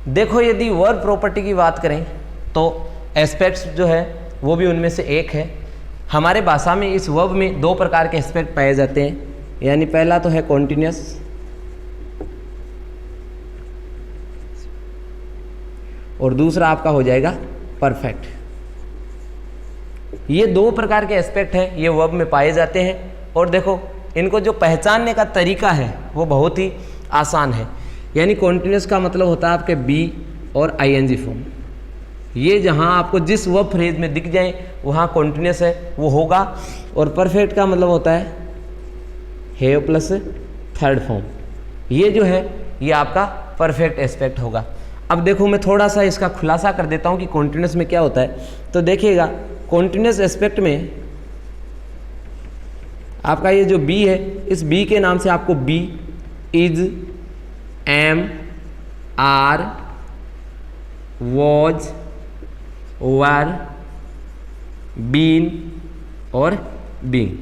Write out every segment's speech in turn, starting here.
देखो यदि verb property की बात करें तो एस्पेक्ट्स जो है वो भी उनमें से एक है। हमारे भाषा में इस वर्ब में दो प्रकार के एस्पेक्ट पाए जाते हैं, यानी पहला तो है कॉन्टिन्यूस और दूसरा आपका हो जाएगा परफेक्ट। ये दो प्रकार के एस्पेक्ट हैं, ये वर्ब में पाए जाते हैं। और देखो इनको जो पहचानने का तरीका है वो बहुत ही आसान है। यानी कॉन्टिन्यूस का मतलब होता है आपके बी और आईएनजी फॉर्म। ये जहाँ आपको जिस वर्ब फ्रेज में दिख जाए वहाँ कॉन्टिन्यूस है वो होगा। और परफेक्ट का मतलब होता है हैव प्लस थर्ड फॉर्म। ये जो है ये आपका परफेक्ट एस्पेक्ट होगा। अब देखो मैं थोड़ा सा इसका खुलासा कर देता हूँ कि कॉन्टिन्यूस में क्या होता है। तो देखिएगा कॉन्टिन्यूस एस्पेक्ट में आपका ये जो बी है, इस बी के नाम से आपको be, is, am, are, was, were, been और बीइंग,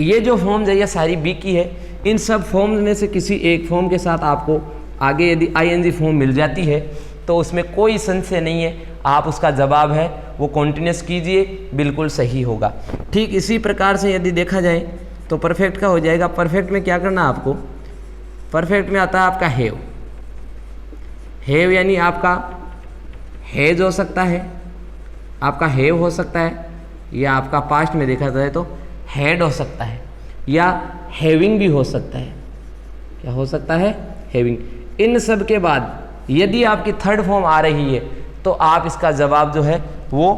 ये जो फॉर्म्स है ये सारी बी की है। इन सब फॉर्म्स में से किसी एक फॉर्म के साथ आपको आगे यदि आईएनजी फॉर्म मिल जाती है तो उसमें कोई संशय नहीं है, आप उसका जवाब है वो कॉन्टिन्यूस कीजिए, बिल्कुल सही होगा। ठीक इसी प्रकार से यदि देखा जाए तो परफेक्ट का हो जाएगा। परफेक्ट में क्या करना है आपको, परफेक्ट में आता है आपका हैव। हैव यानी आपका हैज हो सकता है, आपका हैव हो सकता है, या आपका पास्ट में देखा जाए तो हैड हो सकता है, या हैविंग भी हो सकता है। क्या हो सकता है, हैविंग। इन सब के बाद यदि आपकी थर्ड फॉर्म आ रही है तो आप इसका जवाब जो है वो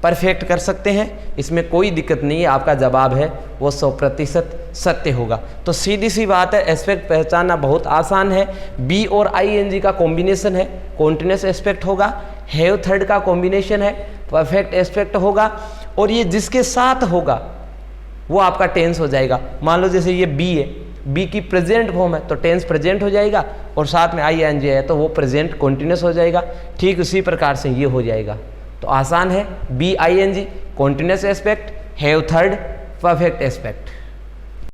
परफेक्ट कर सकते हैं, इसमें कोई दिक्कत नहीं है। आपका जवाब है वो 100% सत्य होगा। तो सीधी सी बात है, एस्पेक्ट पहचानना बहुत आसान है। बी और आईएनजी का कॉम्बिनेशन है, कॉन्टिन्यूस एस्पेक्ट होगा। हैव थर्ड का कॉम्बिनेशन है, परफेक्ट एस्पेक्ट होगा। और ये जिसके साथ होगा वो आपका टेंस हो जाएगा। मान लो जैसे ये बी है, बी की प्रेजेंट फॉर्म है तो टेंस प्रेजेंट हो जाएगा, और साथ में आईएनजी है तो वो प्रेजेंट कॉन्टिन्यूस हो जाएगा। ठीक उसी प्रकार से ये हो जाएगा। तो आसान है, be ING, continuous aspect, have third, perfect aspect.